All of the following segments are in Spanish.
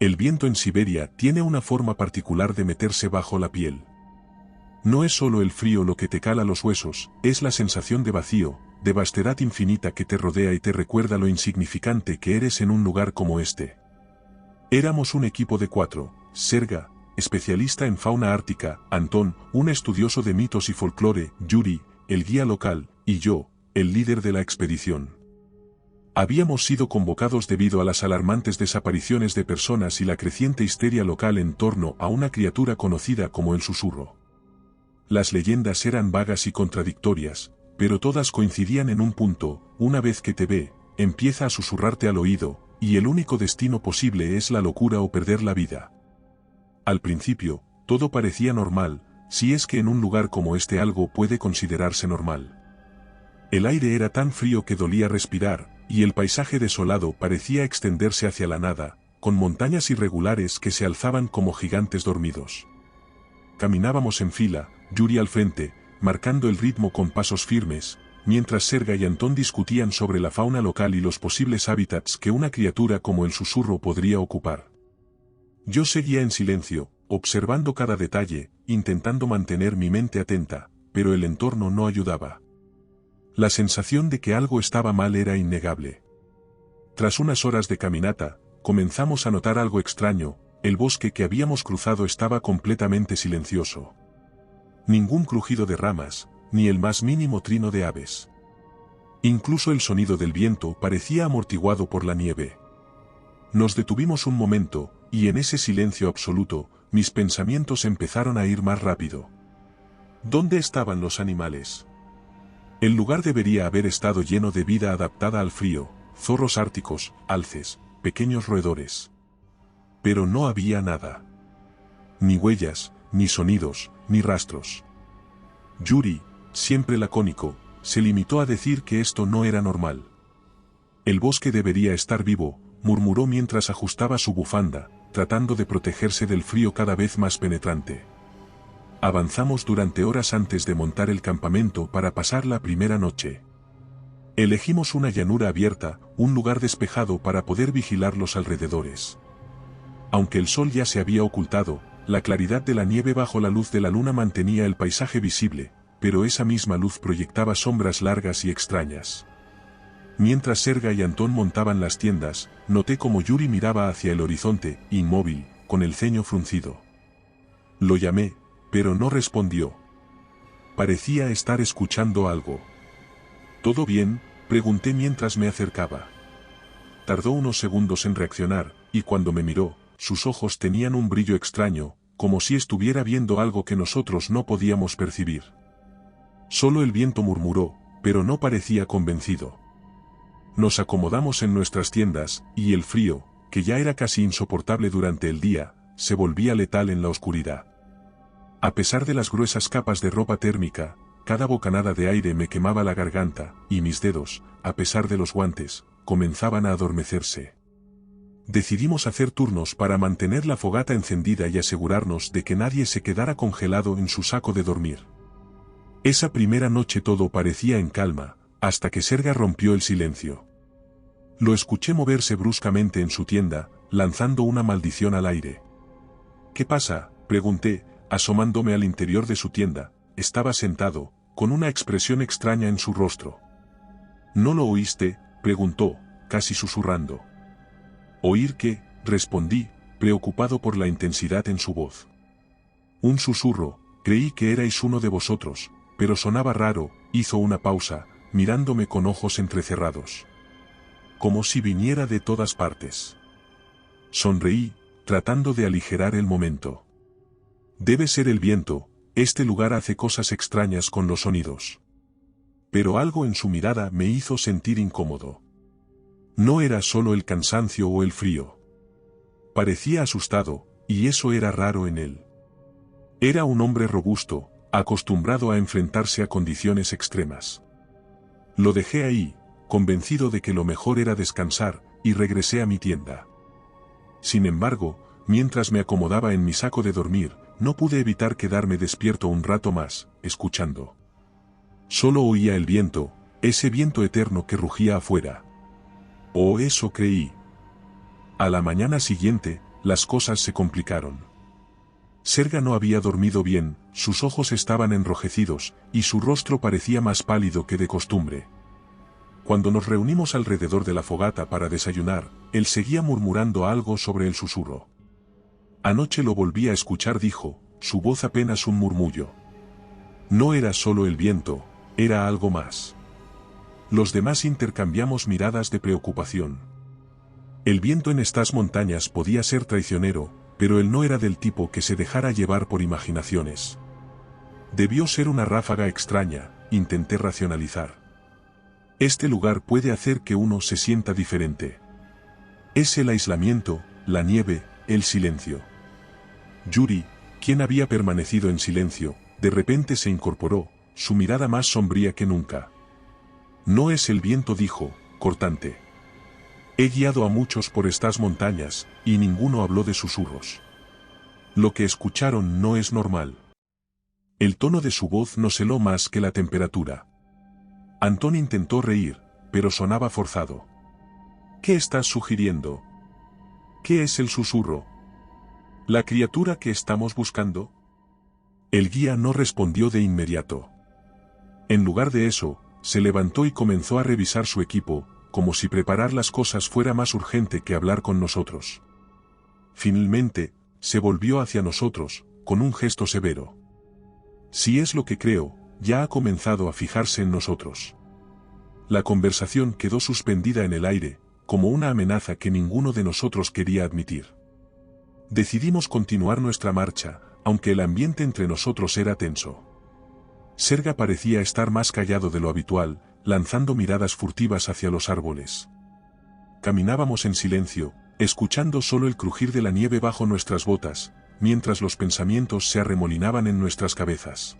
El viento en Siberia tiene una forma particular de meterse bajo la piel. No es solo el frío lo que te cala los huesos, es la sensación de vacío, de vastedad infinita que te rodea y te recuerda lo insignificante que eres en un lugar como este. Éramos un equipo de 4, Serga, especialista en fauna ártica, Antón, un estudioso de mitos y folclore, Yuri, el guía local, y yo, el líder de la expedición. Habíamos sido convocados debido a las alarmantes desapariciones de personas y la creciente histeria local en torno a una criatura conocida como el susurro. Las leyendas eran vagas y contradictorias, pero todas coincidían en un punto: una vez que te ve, empieza a susurrarte al oído, y el único destino posible es la locura o perder la vida. Al principio, todo parecía normal, si es que en un lugar como este algo puede considerarse normal. El aire era tan frío que dolía respirar, y el paisaje desolado parecía extenderse hacia la nada, con montañas irregulares que se alzaban como gigantes dormidos. Caminábamos en fila, Yuri al frente, marcando el ritmo con pasos firmes, mientras Serga y Antón discutían sobre la fauna local y los posibles hábitats que una criatura como el susurro podría ocupar. Yo seguía en silencio, observando cada detalle, intentando mantener mi mente atenta, pero el entorno no ayudaba. La sensación de que algo estaba mal era innegable. Tras unas horas de caminata, comenzamos a notar algo extraño: el bosque que habíamos cruzado estaba completamente silencioso. Ningún crujido de ramas, ni el más mínimo trino de aves. Incluso el sonido del viento parecía amortiguado por la nieve. Nos detuvimos un momento, y en ese silencio absoluto, mis pensamientos empezaron a ir más rápido. ¿Dónde estaban los animales? El lugar debería haber estado lleno de vida adaptada al frío: zorros árticos, alces, pequeños roedores. Pero no había nada. Ni huellas, ni sonidos, ni rastros. Yuri, siempre lacónico, se limitó a decir que esto no era normal. El bosque debería estar vivo, murmuró mientras ajustaba su bufanda, tratando de protegerse del frío cada vez más penetrante. Avanzamos durante horas antes de montar el campamento para pasar la primera noche. Elegimos una llanura abierta, un lugar despejado para poder vigilar los alrededores. Aunque el sol ya se había ocultado, la claridad de la nieve bajo la luz de la luna mantenía el paisaje visible, pero esa misma luz proyectaba sombras largas y extrañas. Mientras Serga y Antón montaban las tiendas, noté como Yuri miraba hacia el horizonte, inmóvil, con el ceño fruncido. Lo llamé, pero no respondió. Parecía estar escuchando algo. ¿Todo bien?, pregunté mientras me acercaba. Tardó unos segundos en reaccionar, y cuando me miró, sus ojos tenían un brillo extraño, como si estuviera viendo algo que nosotros no podíamos percibir. Solo el viento murmuró, pero no parecía convencido. Nos acomodamos en nuestras tiendas, y el frío, que ya era casi insoportable durante el día, se volvía letal en la oscuridad. A pesar de las gruesas capas de ropa térmica, cada bocanada de aire me quemaba la garganta, y mis dedos, a pesar de los guantes, comenzaban a adormecerse. Decidimos hacer turnos para mantener la fogata encendida y asegurarnos de que nadie se quedara congelado en su saco de dormir. Esa primera noche todo parecía en calma, hasta que Serga rompió el silencio. Lo escuché moverse bruscamente en su tienda, lanzando una maldición al aire. ¿Qué pasa?, pregunté, asomándome al interior de su tienda. Estaba sentado, con una expresión extraña en su rostro. ¿No lo oíste?, preguntó, casi susurrando. ¿Oír qué?, respondí, preocupado por la intensidad en su voz. Un susurro, creí que erais uno de vosotros, pero sonaba raro. Hizo una pausa, mirándome con ojos entrecerrados. Como si viniera de todas partes. Sonreí, tratando de aligerar el momento. Debe ser el viento, este lugar hace cosas extrañas con los sonidos. Pero algo en su mirada me hizo sentir incómodo. No era solo el cansancio o el frío. Parecía asustado, y eso era raro en él. Era un hombre robusto, acostumbrado a enfrentarse a condiciones extremas. Lo dejé ahí, convencido de que lo mejor era descansar, y regresé a mi tienda. Sin embargo, mientras me acomodaba en mi saco de dormir, no pude evitar quedarme despierto un rato más, escuchando. Solo oía el viento, ese viento eterno que rugía afuera. O eso creí. A la mañana siguiente, las cosas se complicaron. Serga no había dormido bien, sus ojos estaban enrojecidos, y su rostro parecía más pálido que de costumbre. Cuando nos reunimos alrededor de la fogata para desayunar, él seguía murmurando algo sobre el susurro. Anoche lo volví a escuchar, dijo, su voz apenas un murmullo. No era solo el viento, era algo más. Los demás intercambiamos miradas de preocupación. El viento en estas montañas podía ser traicionero, pero él no era del tipo que se dejara llevar por imaginaciones. Debió ser una ráfaga extraña, intenté racionalizar. Este lugar puede hacer que uno se sienta diferente. Es el aislamiento, la nieve, el silencio. Yuri, quien había permanecido en silencio, de repente se incorporó, su mirada más sombría que nunca. No es el viento, dijo, cortante. He guiado a muchos por estas montañas, y ninguno habló de susurros. Lo que escucharon no es normal. El tono de su voz no celó más que la temperatura. Antón intentó reír, pero sonaba forzado. ¿Qué estás sugiriendo? ¿Qué es el susurro? ¿La criatura que estamos buscando? El guía no respondió de inmediato. En lugar de eso, se levantó y comenzó a revisar su equipo, como si preparar las cosas fuera más urgente que hablar con nosotros. Finalmente, se volvió hacia nosotros, con un gesto severo. Si es lo que creo, ya ha comenzado a fijarse en nosotros. La conversación quedó suspendida en el aire, como una amenaza que ninguno de nosotros quería admitir. Decidimos continuar nuestra marcha, aunque el ambiente entre nosotros era tenso. Serga parecía estar más callado de lo habitual, lanzando miradas furtivas hacia los árboles. Caminábamos en silencio, escuchando solo el crujir de la nieve bajo nuestras botas, mientras los pensamientos se arremolinaban en nuestras cabezas.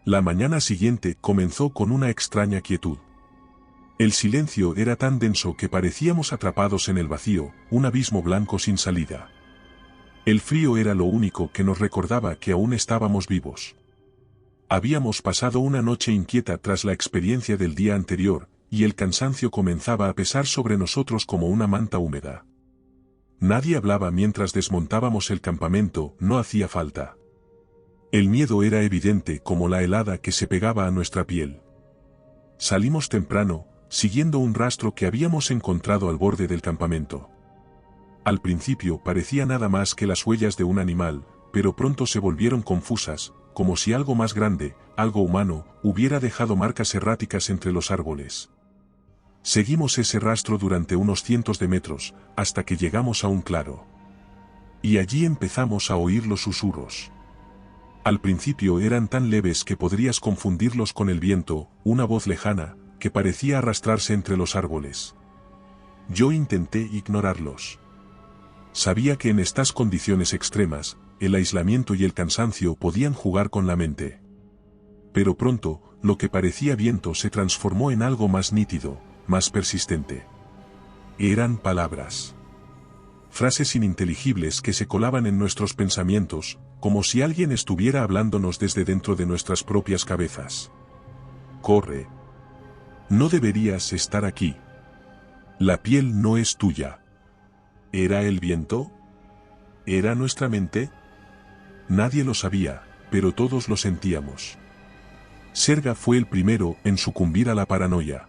La mañana siguiente comenzó con una extraña quietud. El silencio era tan denso que parecíamos atrapados en el vacío, un abismo blanco sin salida. El frío era lo único que nos recordaba que aún estábamos vivos. Habíamos pasado una noche inquieta tras la experiencia del día anterior, y el cansancio comenzaba a pesar sobre nosotros como una manta húmeda. Nadie hablaba mientras desmontábamos el campamento, no hacía falta. El miedo era evidente como la helada que se pegaba a nuestra piel. Salimos temprano, siguiendo un rastro que habíamos encontrado al borde del campamento. Al principio parecía nada más que las huellas de un animal, pero pronto se volvieron confusas, como si algo más grande, algo humano, hubiera dejado marcas erráticas entre los árboles. Seguimos ese rastro durante unos cientos de metros, hasta que llegamos a un claro. Y allí empezamos a oír los susurros. Al principio eran tan leves que podrías confundirlos con el viento, una voz lejana, que parecía arrastrarse entre los árboles. Yo intenté ignorarlos. Sabía que en estas condiciones extremas, el aislamiento y el cansancio podían jugar con la mente. Pero pronto, lo que parecía viento se transformó en algo más nítido, más persistente. Eran palabras. Frases ininteligibles que se colaban en nuestros pensamientos, como si alguien estuviera hablándonos desde dentro de nuestras propias cabezas. Corre. No deberías estar aquí. La piel no es tuya. ¿Era el viento? ¿Era nuestra mente? Nadie lo sabía, pero todos lo sentíamos. Serga fue el primero en sucumbir a la paranoia.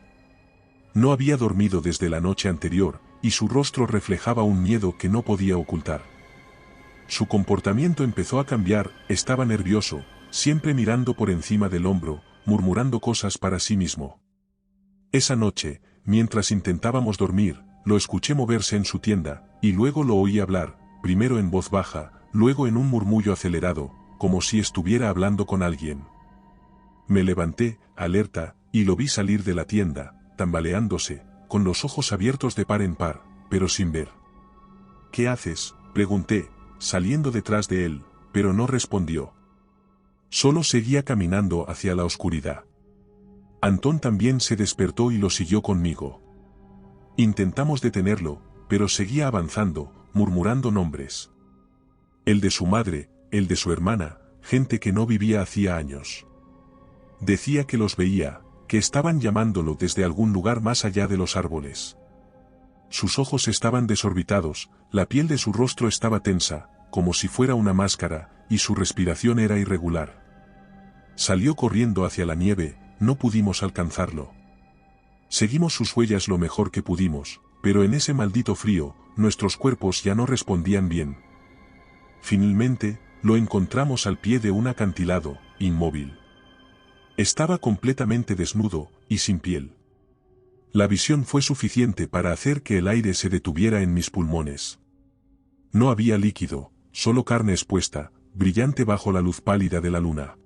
No había dormido desde la noche anterior, y su rostro reflejaba un miedo que no podía ocultar. Su comportamiento empezó a cambiar, estaba nervioso, siempre mirando por encima del hombro, murmurando cosas para sí mismo. Esa noche, mientras intentábamos dormir, lo escuché moverse en su tienda, y luego lo oí hablar, primero en voz baja, luego en un murmullo acelerado, como si estuviera hablando con alguien. Me levanté, alerta, y lo vi salir de la tienda, tambaleándose, con los ojos abiertos de par en par, pero sin ver. ¿Qué haces?, pregunté, saliendo detrás de él, pero no respondió. Solo seguía caminando hacia la oscuridad. Antón también se despertó y lo siguió conmigo. Intentamos detenerlo, pero seguía avanzando, murmurando nombres. El de su madre, el de su hermana, gente que no vivía hacía años. Decía que los veía, que estaban llamándolo desde algún lugar más allá de los árboles. Sus ojos estaban desorbitados, la piel de su rostro estaba tensa, como si fuera una máscara, y su respiración era irregular. Salió corriendo hacia la nieve, no pudimos alcanzarlo. Seguimos sus huellas lo mejor que pudimos, pero en ese maldito frío, nuestros cuerpos ya no respondían bien. Finalmente, lo encontramos al pie de un acantilado, inmóvil. Estaba completamente desnudo, y sin piel. La visión fue suficiente para hacer que el aire se detuviera en mis pulmones. No había líquido, solo carne expuesta, brillante bajo la luz pálida de la luna.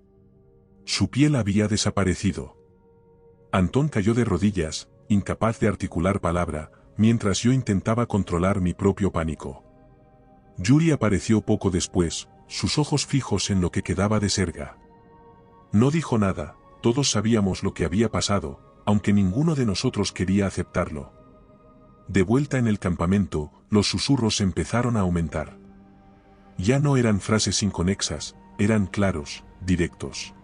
Su piel había desaparecido. Antón cayó de rodillas, incapaz de articular palabra, mientras yo intentaba controlar mi propio pánico. Yuri apareció poco después, sus ojos fijos en lo que quedaba de Serga. No dijo nada, todos sabíamos lo que había pasado, aunque ninguno de nosotros quería aceptarlo. De vuelta en el campamento, los susurros empezaron a aumentar. Ya no eran frases inconexas, eran claros, directos.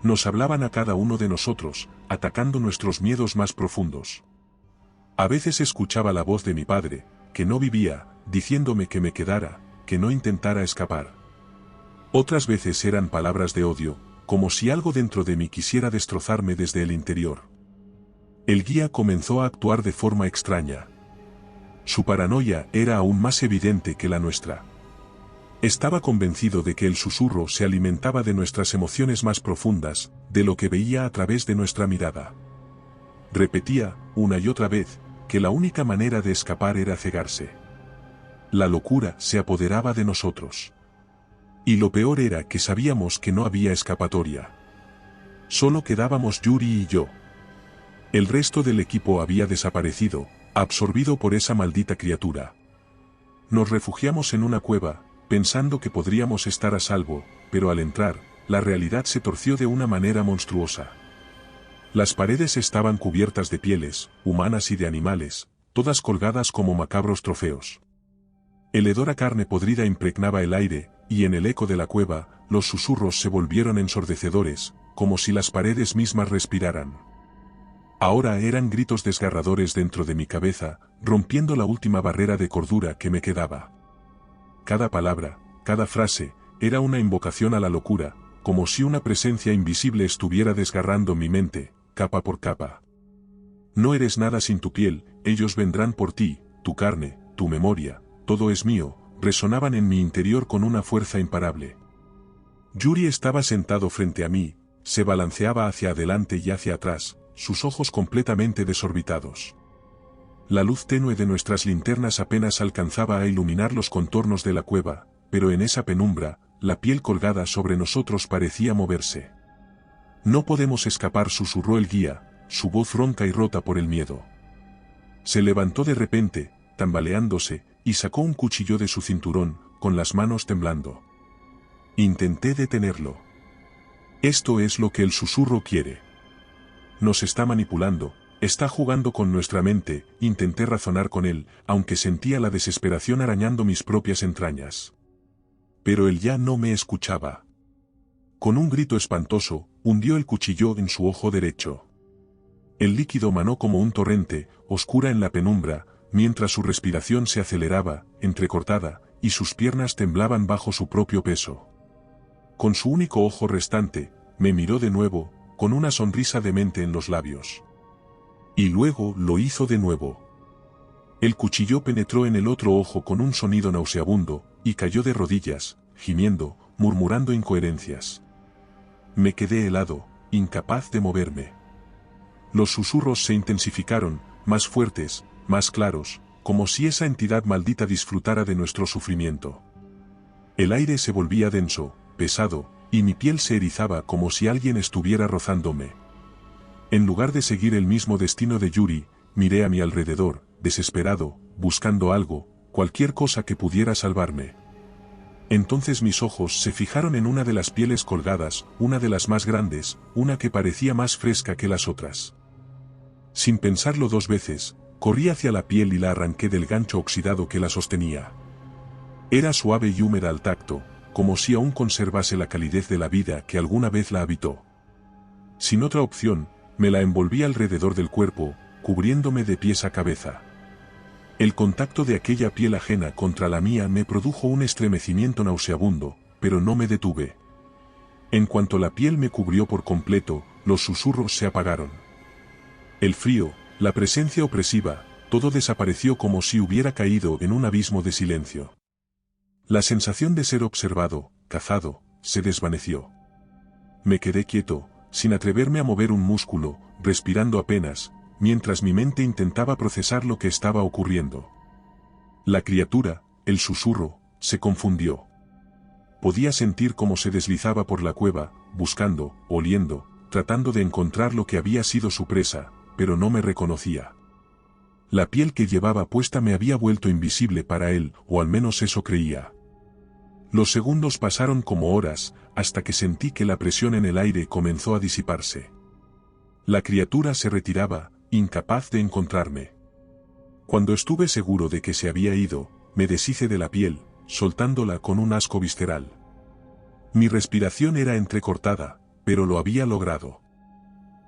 Nos hablaban a cada uno de nosotros, atacando nuestros miedos más profundos. A veces escuchaba la voz de mi padre, que no vivía, diciéndome que me quedara, que no intentara escapar. Otras veces eran palabras de odio, como si algo dentro de mí quisiera destrozarme desde el interior. El guía comenzó a actuar de forma extraña. Su paranoia era aún más evidente que la nuestra. Estaba convencido de que el susurro se alimentaba de nuestras emociones más profundas, de lo que veía a través de nuestra mirada. Repetía, una y otra vez, que la única manera de escapar era cegarse. La locura se apoderaba de nosotros. Y lo peor era que sabíamos que no había escapatoria. Solo quedábamos Yuri y yo. El resto del equipo había desaparecido, absorbido por esa maldita criatura. Nos refugiamos en una cueva, pensando que podríamos estar a salvo, pero al entrar, la realidad se torció de una manera monstruosa. Las paredes estaban cubiertas de pieles, humanas y de animales, todas colgadas como macabros trofeos. El hedor a carne podrida impregnaba el aire, y en el eco de la cueva, los susurros se volvieron ensordecedores, como si las paredes mismas respiraran. Ahora eran gritos desgarradores dentro de mi cabeza, rompiendo la última barrera de cordura que me quedaba. Cada palabra, cada frase, era una invocación a la locura, como si una presencia invisible estuviera desgarrando mi mente, capa por capa. No eres nada sin tu piel, ellos vendrán por ti, tu carne, tu memoria, todo es mío, resonaban en mi interior con una fuerza imparable. Yuri estaba sentado frente a mí, se balanceaba hacia adelante y hacia atrás, sus ojos completamente desorbitados. La luz tenue de nuestras linternas apenas alcanzaba a iluminar los contornos de la cueva, pero en esa penumbra, la piel colgada sobre nosotros parecía moverse. No podemos escapar, susurró el guía, su voz ronca y rota por el miedo. Se levantó de repente, tambaleándose, y sacó un cuchillo de su cinturón, con las manos temblando. Intenté detenerlo. Esto es lo que el susurro quiere. Nos está manipulando. Está jugando con nuestra mente, intenté razonar con él, aunque sentía la desesperación arañando mis propias entrañas. Pero él ya no me escuchaba. Con un grito espantoso, hundió el cuchillo en su ojo derecho. El líquido manó como un torrente, oscura en la penumbra, mientras su respiración se aceleraba, entrecortada, y sus piernas temblaban bajo su propio peso. Con su único ojo restante, me miró de nuevo, con una sonrisa demente en los labios. Y luego lo hizo de nuevo. El cuchillo penetró en el otro ojo con un sonido nauseabundo, y cayó de rodillas, gimiendo, murmurando incoherencias. Me quedé helado, incapaz de moverme. Los susurros se intensificaron, más fuertes, más claros, como si esa entidad maldita disfrutara de nuestro sufrimiento. El aire se volvía denso, pesado, y mi piel se erizaba como si alguien estuviera rozándome. En lugar de seguir el mismo destino de Yuri, miré a mi alrededor, desesperado, buscando algo, cualquier cosa que pudiera salvarme. Entonces mis ojos se fijaron en una de las pieles colgadas, una de las más grandes, una que parecía más fresca que las otras. Sin pensarlo dos veces, corrí hacia la piel y la arranqué del gancho oxidado que la sostenía. Era suave y húmeda al tacto, como si aún conservase la calidez de la vida que alguna vez la habitó. Sin otra opción, me la envolví alrededor del cuerpo, cubriéndome de pies a cabeza. El contacto de aquella piel ajena contra la mía me produjo un estremecimiento nauseabundo, pero no me detuve. En cuanto la piel me cubrió por completo, los susurros se apagaron. El frío, la presencia opresiva, todo desapareció como si hubiera caído en un abismo de silencio. La sensación de ser observado, cazado, se desvaneció. Me quedé quieto, sin atreverme a mover un músculo, respirando apenas, mientras mi mente intentaba procesar lo que estaba ocurriendo. La criatura, el susurro, se confundió. Podía sentir cómo se deslizaba por la cueva, buscando, oliendo, tratando de encontrar lo que había sido su presa, pero no me reconocía. La piel que llevaba puesta me había vuelto invisible para él, o al menos eso creía. Los segundos pasaron como horas, hasta que sentí que la presión en el aire comenzó a disiparse. La criatura se retiraba, incapaz de encontrarme. Cuando estuve seguro de que se había ido, me deshice de la piel, soltándola con un asco visceral. Mi respiración era entrecortada, pero lo había logrado.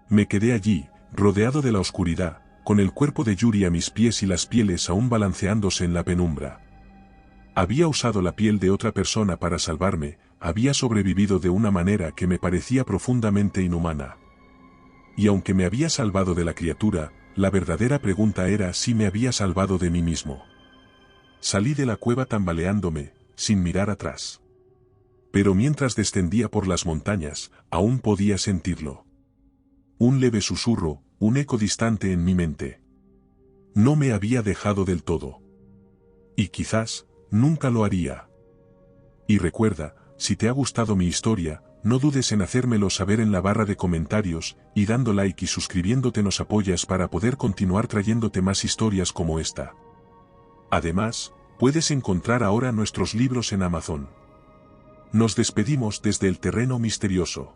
Me quedé allí, rodeado de la oscuridad, con el cuerpo de Yuri a mis pies y las pieles aún balanceándose en la penumbra. Había usado la piel de otra persona para salvarme, había sobrevivido de una manera que me parecía profundamente inhumana. Y aunque me había salvado de la criatura, la verdadera pregunta era si me había salvado de mí mismo. Salí de la cueva tambaleándome, sin mirar atrás. Pero mientras descendía por las montañas, aún podía sentirlo. Un leve susurro, un eco distante en mi mente. No me había dejado del todo. Y quizás, nunca lo haría. Y recuerda, si te ha gustado mi historia, no dudes en hacérmelo saber en la barra de comentarios, y dando like y suscribiéndote nos apoyas para poder continuar trayéndote más historias como esta. Además, puedes encontrar ahora nuestros libros en Amazon. Nos despedimos desde el terreno misterioso.